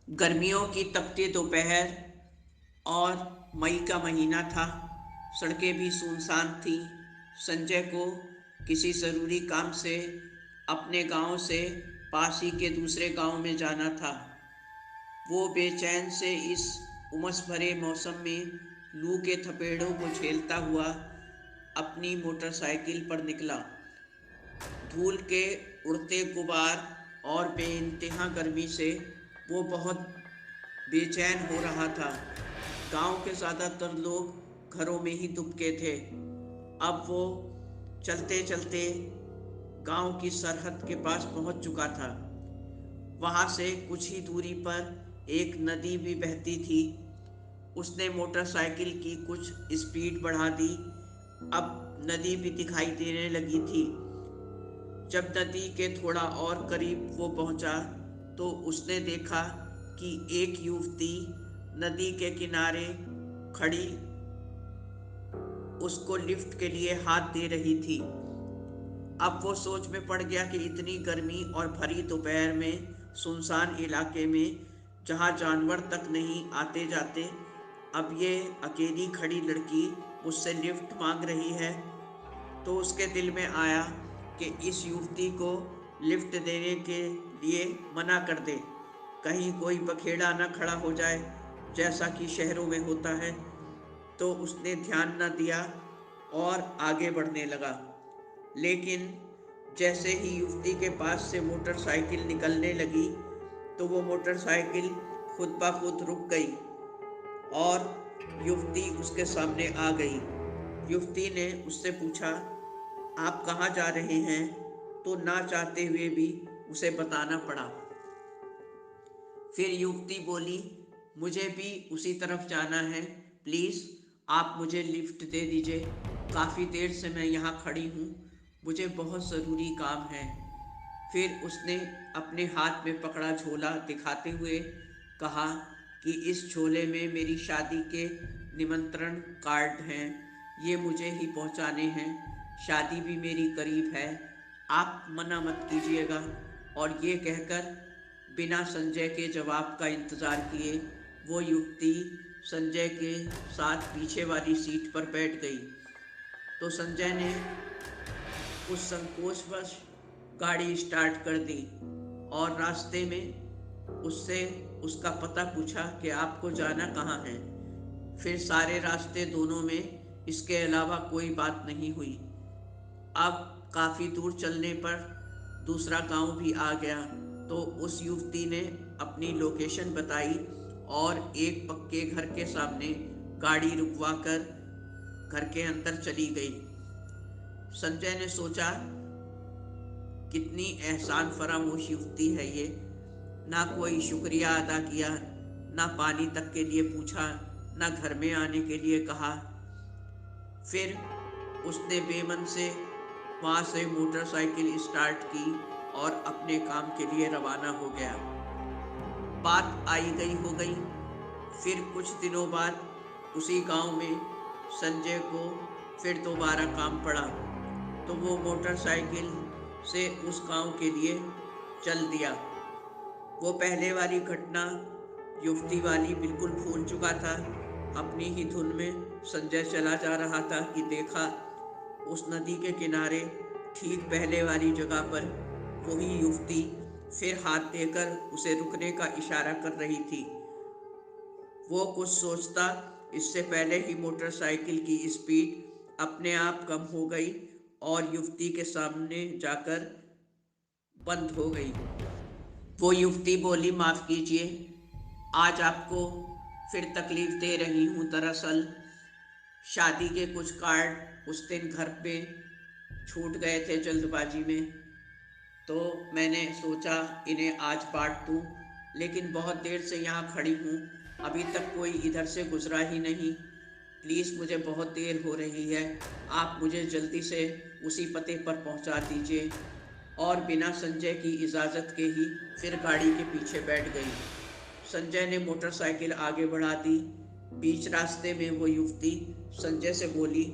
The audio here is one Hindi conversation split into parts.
गर्मियों की तपती दोपहर और मई का महीना था। सड़कें भी सुनसान थीं। संजय को किसी ज़रूरी काम से अपने गांव से पास ही के दूसरे गांव में जाना था। वो बेचैन से इस उमस भरे मौसम में लू के थपेड़ों को झेलता हुआ अपनी मोटरसाइकिल पर निकला। धूल के उड़ते गुबार और बेइंतहा गर्मी से वो बहुत बेचैन हो रहा था। गांव के ज़्यादातर लोग घरों में ही दुबके थे। अब वो चलते चलते गांव की सरहद के पास पहुंच चुका था। वहां से कुछ ही दूरी पर एक नदी भी बहती थी। उसने मोटरसाइकिल की कुछ स्पीड बढ़ा दी। अब नदी भी दिखाई देने लगी थी। जब नदी के थोड़ा और करीब वो पहुंचा तो उसने देखा कि एक युवती नदी के किनारे खड़ी उसको लिफ्ट के लिए हाथ दे रही थी। अब वो सोच में पड़ गया कि इतनी गर्मी और भरी दोपहर में सुनसान इलाके में जहाँ जानवर तक नहीं आते जाते, अब ये अकेली खड़ी लड़की मुझसे लिफ्ट मांग रही है। तो उसके दिल में आया कि इस युवती को लिफ्ट देने के लिए मना कर दे, कहीं कोई बखेड़ा न खड़ा हो जाए जैसा कि शहरों में होता है। तो उसने ध्यान न दिया और आगे बढ़ने लगा। लेकिन जैसे ही युवती के पास से मोटरसाइकिल निकलने लगी तो वो मोटरसाइकिल खुद ब खुद रुक गई और युवती उसके सामने आ गई। युवती ने उससे पूछा, आप कहाँ जा रहे हैं? तो ना चाहते हुए भी उसे बताना पड़ा। फिर युवती बोली, मुझे भी उसी तरफ जाना है। प्लीज़ आप मुझे लिफ्ट दे दीजिए। काफ़ी देर से मैं यहाँ खड़ी हूँ। मुझे बहुत ज़रूरी काम है। फिर उसने अपने हाथ में पकड़ा झोला दिखाते हुए कहा कि इस झोले में मेरी शादी के निमंत्रण कार्ड हैं। ये मुझे ही पहुंचाने हैं। शादी भी मेरी करीब है। आप मना मत कीजिएगा। और ये कहकर बिना संजय के जवाब का इंतज़ार किए वो युवती संजय के साथ पीछे वाली सीट पर बैठ गई। तो संजय ने कुछ संकोचवश गाड़ी स्टार्ट कर दी और रास्ते में उससे उसका पता पूछा कि आपको जाना कहाँ है। फिर सारे रास्ते दोनों में इसके अलावा कोई बात नहीं हुई। अब काफ़ी दूर चलने पर दूसरा गांव भी आ गया तो उस युवती ने अपनी लोकेशन बताई और एक पक्के घर के सामने गाड़ी रुकवा कर घर के अंदर चली गई। संजय ने सोचा, कितनी एहसान फरामोश युवती है ये। ना कोई शुक्रिया अदा किया, ना पानी तक के लिए पूछा, ना घर में आने के लिए कहा। फिर उसने बेमन से वहाँ से मोटरसाइकिल स्टार्ट की और अपने काम के लिए रवाना हो गया। बात आई गई हो गई। फिर कुछ दिनों बाद उसी गांव में संजय को फिर दोबारा काम पड़ा तो वो मोटरसाइकिल से उस गांव के लिए चल दिया। वो पहले वाली घटना युवती वाली बिल्कुल भूल चुका था। अपनी ही धुन में संजय चला जा रहा था कि देखा, उस नदी के किनारे ठीक पहले वाली जगह पर वही युवती फिर हाथ देकर उसे रुकने का इशारा कर रही थी। वो कुछ सोचता इससे पहले ही मोटरसाइकिल की स्पीड अपने आप कम हो गई और युवती के सामने जाकर बंद हो गई। वो युवती बोली, माफ़ कीजिए, आज आपको फिर तकलीफ़ दे रही हूँ। दरअसल शादी के कुछ कार्ड उस दिन घर पे छूट गए थे जल्दबाजी में, तो मैंने सोचा इन्हें आज बांट दूँ। लेकिन बहुत देर से यहाँ खड़ी हूँ, अभी तक कोई इधर से गुजरा ही नहीं। प्लीज़ मुझे बहुत देर हो रही है, आप मुझे जल्दी से उसी पते पर पहुँचा दीजिए। और बिना संजय की इजाज़त के ही फिर गाड़ी के पीछे बैठ गई। संजय ने मोटरसाइकिल आगे बढ़ा दी। बीच रास्ते में वो युवती संजय से बोली,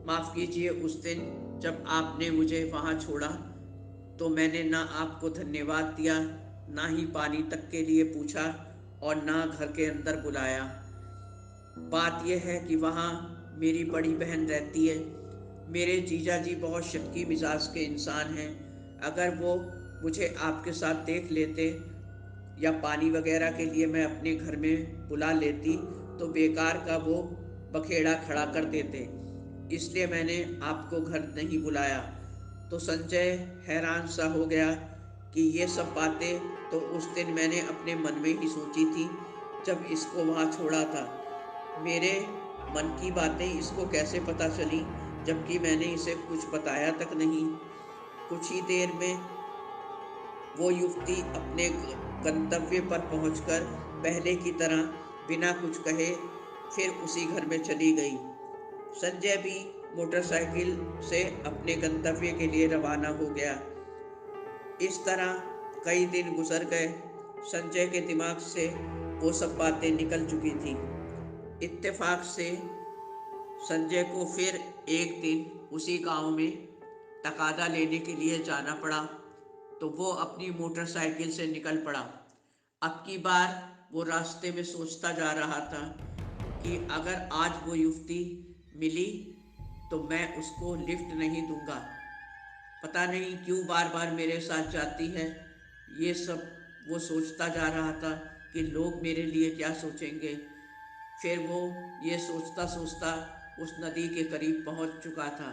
माफ़ कीजिए, उस दिन जब आपने मुझे वहाँ छोड़ा तो मैंने ना आपको धन्यवाद दिया, ना ही पानी तक के लिए पूछा। और ना घर के अंदर बुलाया। बात यह है कि वहाँ मेरी बड़ी बहन रहती है। मेरे जीजा जी बहुत शक्की मिजाज के इंसान हैं। अगर वो मुझे आपके साथ देख लेते या पानी वगैरह के लिए मैं अपने घर में बुला लेती तो बेकार का वो बखेड़ा खड़ा कर देते, इसलिए मैंने आपको घर नहीं बुलाया। तो संजय हैरान सा हो गया कि ये सब बातें तो उस दिन मैंने अपने मन में ही सोची थी जब इसको वहाँ छोड़ा था। मेरे मन की बातें इसको कैसे पता चली, जबकि मैंने इसे कुछ बताया तक नहीं। कुछ ही देर में वो युवती अपने गंतव्य पर पहुंचकर पहले की तरह बिना कुछ कहे फिर उसी घर में चली गई। संजय भी मोटरसाइकिल से अपने गंतव्य के लिए रवाना हो गया। इस तरह कई दिन गुजर गए। संजय के दिमाग से वो सब बातें निकल चुकी थी। इत्तेफाक से संजय को फिर एक दिन उसी गांव में तकादा लेने के लिए जाना पड़ा, तो वो अपनी मोटरसाइकिल से निकल पड़ा। अब की बार वो रास्ते में सोचता जा रहा था कि अगर आज वो युवती मिली तो मैं उसको लिफ्ट नहीं दूंगा। पता नहीं क्यों बार बार मेरे साथ जाती है। ये सब वो सोचता जा रहा था कि लोग मेरे लिए क्या सोचेंगे। फिर वो ये सोचता सोचता उस नदी के करीब पहुंच चुका था।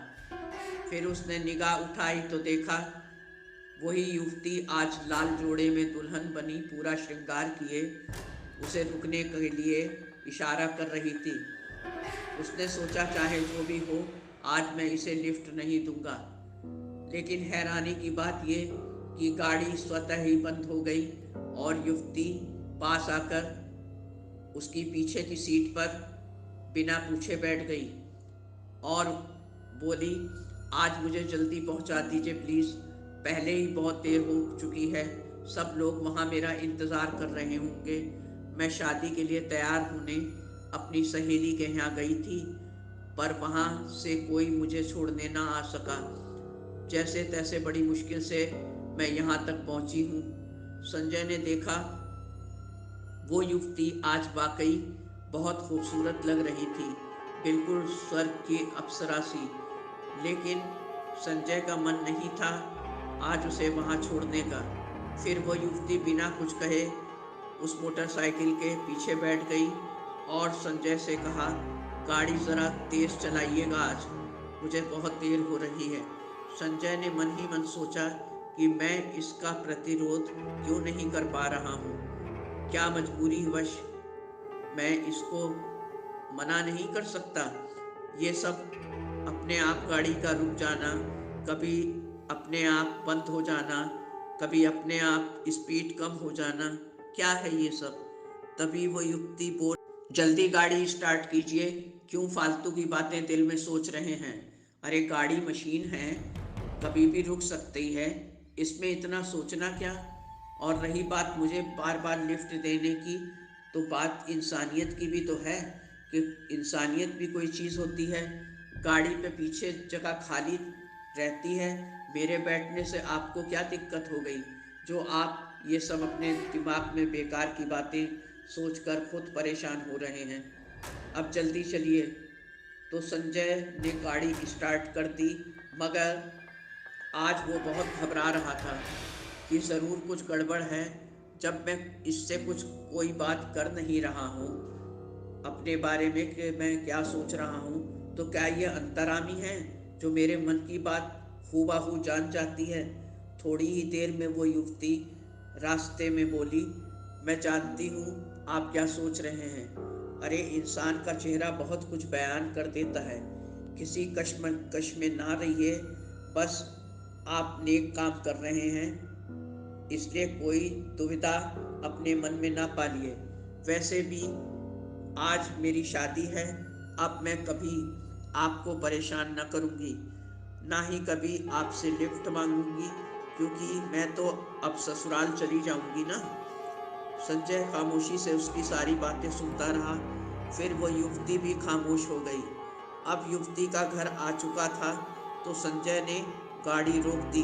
फिर उसने निगाह उठाई तो देखा वही युवती आज लाल जोड़े में दुल्हन बनी, पूरा श्रृंगार किए उसे रुकने के लिए इशारा कर रही थी। उसने सोचा चाहे जो भी हो, आज मैं इसे लिफ्ट नहीं दूंगा। लेकिन हैरानी की बात ये कि गाड़ी स्वतः ही बंद हो गई और युवती पास आकर उसकी पीछे की सीट पर बिना पूछे बैठ गई और बोली, आज मुझे जल्दी पहुंचा दीजिए प्लीज़, पहले ही बहुत देर हो चुकी है, सब लोग वहाँ मेरा इंतज़ार कर रहे होंगे। मैं शादी के लिए तैयार होने अपनी सहेली के यहाँ गई थी, पर वहाँ से कोई मुझे छोड़ने ना आ सका। जैसे तैसे बड़ी मुश्किल से मैं यहाँ तक पहुँची हूँ। संजय ने देखा वो युवती आज वाकई बहुत खूबसूरत लग रही थी, बिल्कुल स्वर्ग की अप्सरा सी। लेकिन संजय का मन नहीं था आज उसे वहाँ छोड़ने का। फिर वो युवती बिना कुछ कहे उस मोटरसाइकिल के पीछे बैठ गई और संजय से कहा, गाड़ी ज़रा तेज़ चलाइएगा, आज मुझे बहुत देर हो रही है। संजय ने मन ही मन सोचा कि मैं इसका प्रतिरोध क्यों नहीं कर पा रहा हूँ। क्या मजबूरी वश मैं इसको मना नहीं कर सकता। ये सब अपने आप गाड़ी का रुक जाना, कभी अपने आप बंद हो जाना, कभी अपने आप स्पीड कम हो जाना, क्या है ये सब। तभी वो युवती बोल, जल्दी गाड़ी स्टार्ट कीजिए, क्यों फालतू की बातें दिल में सोच रहे हैं। अरे गाड़ी मशीन है, कभी भी रुक सकती है, इसमें इतना सोचना क्या। और रही बात मुझे बार बार लिफ्ट देने की, तो बात इंसानियत की भी तो है कि इंसानियत भी कोई चीज़ होती है। गाड़ी पे पीछे जगह खाली रहती है, मेरे बैठने से आपको क्या दिक्कत हो गई जो आप ये सब अपने दिमाग में बेकार की बातें सोचकर खुद परेशान हो रहे हैं। अब जल्दी चलिए। तो संजय ने गाड़ी स्टार्ट कर दी, मगर आज वो बहुत घबरा रहा था कि ज़रूर कुछ गड़बड़ है। जब मैं इससे कुछ कोई बात कर नहीं रहा हूँ अपने बारे में कि मैं क्या सोच रहा हूँ, तो क्या ये अंतरामी है जो मेरे मन की बात हूबहू जान जाती है। थोड़ी ही देर में वो युवती रास्ते में बोली, मैं जानती हूँ आप क्या सोच रहे हैं। अरे इंसान का चेहरा बहुत कुछ बयान कर देता है। किसी कश्मकश में ना रहिए, बस आप नेक काम कर रहे हैं, इसलिए कोई दुविधा अपने मन में ना पालिए। वैसे भी आज मेरी शादी है, अब मैं कभी आपको परेशान न करूँगी, ना ही कभी आपसे लिफ्ट मांगूंगी, क्योंकि मैं तो अब ससुराल चली जाऊंगी ना। संजय खामोशी से उसकी सारी बातें सुनता रहा। फिर वो युवती भी खामोश हो गई। अब युवती का घर आ चुका था, तो संजय ने गाड़ी रोक दी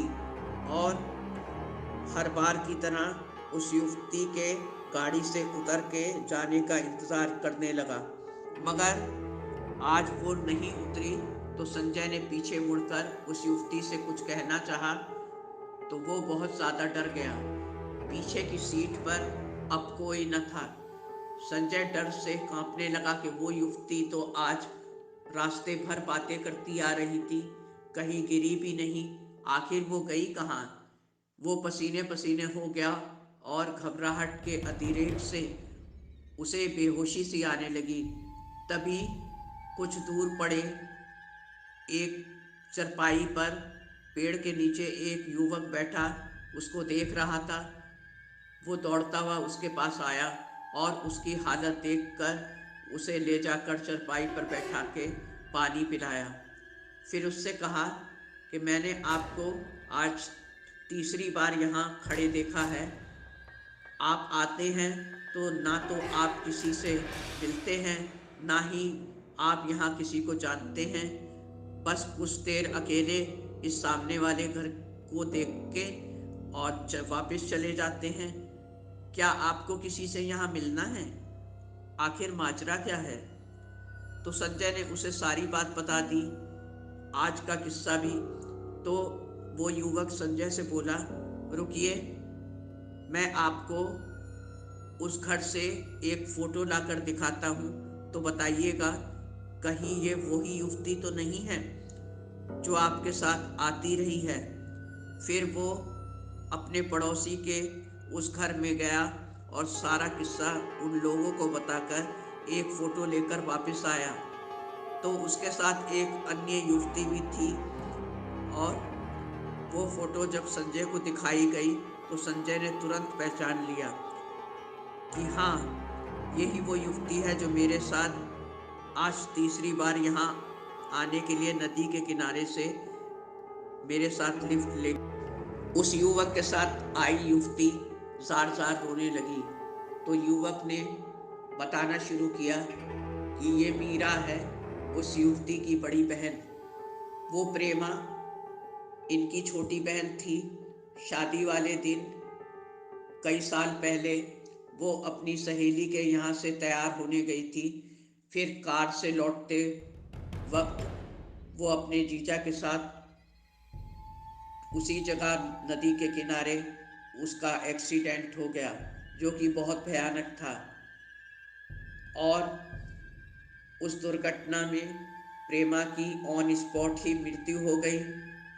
और हर बार की तरह उस युवती के गाड़ी से उतर के जाने का इंतजार करने लगा, मगर आज वो नहीं उतरी। तो संजय ने पीछे मुड़कर उस युवती से कुछ कहना चाहा, तो वो बहुत ज़्यादा डर गया। पीछे की सीट पर अब कोई न था। संजय डर से कांपने लगा कि वो युवती तो आज रास्ते भर बातें करती आ रही थी, कहीं गिरी भी नहीं। आखिर वो गई कहाँ? वो पसीने पसीने हो गया और घबराहट के अतिरेक से उसे बेहोशी सी आने लगी। तभी कुछ दूर पड़े एक चरपाई पर पेड़ के नीचे एक युवक बैठा उसको देख रहा था। वो दौड़ता हुआ उसके पास आया और उसकी हालत देखकर उसे ले जाकर चरपाई पर बैठा के पानी पिलाया। फिर उससे कहा कि मैंने आपको आज तीसरी बार यहाँ खड़े देखा है। आप आते हैं तो ना तो आप किसी से मिलते हैं, ना ही आप यहाँ किसी को जानते हैं। बस कुछ देर अकेले इस सामने वाले घर को देख के और वापस चले जाते हैं। क्या आपको किसी से यहाँ मिलना है? आखिर माजरा क्या है? तो संजय ने उसे सारी बात बता दी, आज का किस्सा भी। तो वो युवक संजय से बोला, रुकिए, मैं आपको उस घर से एक फ़ोटो लाकर दिखाता हूँ, तो बताइएगा कहीं ये वही युवती तो नहीं है जो आपके साथ आती रही है। फिर वो अपने पड़ोसी के उस घर में गया और सारा किस्सा उन लोगों को बताकर एक फ़ोटो लेकर वापस आया। तो उसके साथ एक अन्य युवती भी थी और वो फ़ोटो जब संजय को दिखाई गई तो संजय ने तुरंत पहचान लिया कि हाँ, यही वो युवती है जो मेरे साथ आज तीसरी बार यहाँ आने के लिए नदी के किनारे से मेरे साथ लिफ्ट ले। उस युवक के साथ आई युवती जार जार रोने लगी। तो युवक ने बताना शुरू किया कि ये मीरा है, उस युवती की बड़ी बहन। वो प्रेमा इनकी छोटी बहन थी। शादी वाले दिन कई साल पहले वो अपनी सहेली के यहाँ से तैयार होने गई थी। फिर कार से लौटते वक्त वो अपने जीजा के साथ उसी जगह नदी के किनारे उसका एक्सीडेंट हो गया, जो कि बहुत भयानक था। और उस दुर्घटना में प्रेमा की ऑन स्पॉट ही मृत्यु हो गई।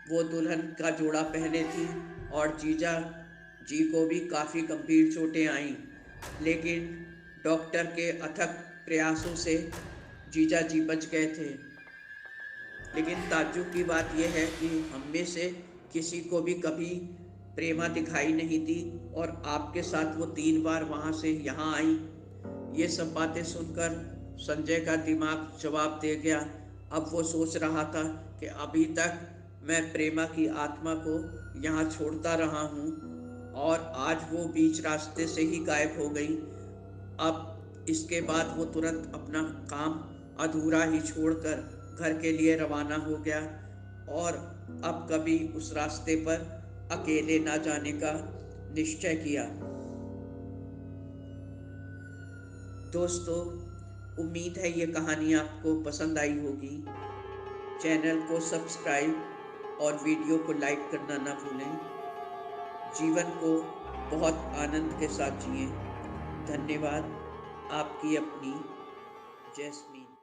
वो दुल्हन का जोड़ा पहने थी और जीजा जी को भी काफ़ी गंभीर चोटें आईं, लेकिन डॉक्टर के अथक प्रयासों से जीजा जी बच गए थे। लेकिन ताज्जुब की बात यह है कि हम में से किसी को भी कभी प्रेमा दिखाई नहीं दी और आपके साथ वो 3 बार वहाँ से यहाँ आई। ये सब बातें सुनकर संजय का दिमाग जवाब दे गया। अब वो सोच रहा था कि अभी तक मैं प्रेमा की आत्मा को यहाँ छोड़ता रहा हूँ और आज वो बीच रास्ते से ही गायब हो गई। अब इसके बाद वो तुरंत अपना काम अधूरा ही छोड़कर घर के लिए रवाना हो गया और अब कभी उस रास्ते पर अकेले ना जाने का निश्चय किया। दोस्तों, उम्मीद है ये कहानी आपको पसंद आई होगी। चैनल को सब्सक्राइब और वीडियो को लाइक करना ना भूलें। जीवन को बहुत आनंद के साथ जिएं। धन्यवाद। आपकी अपनी जैस्मीन।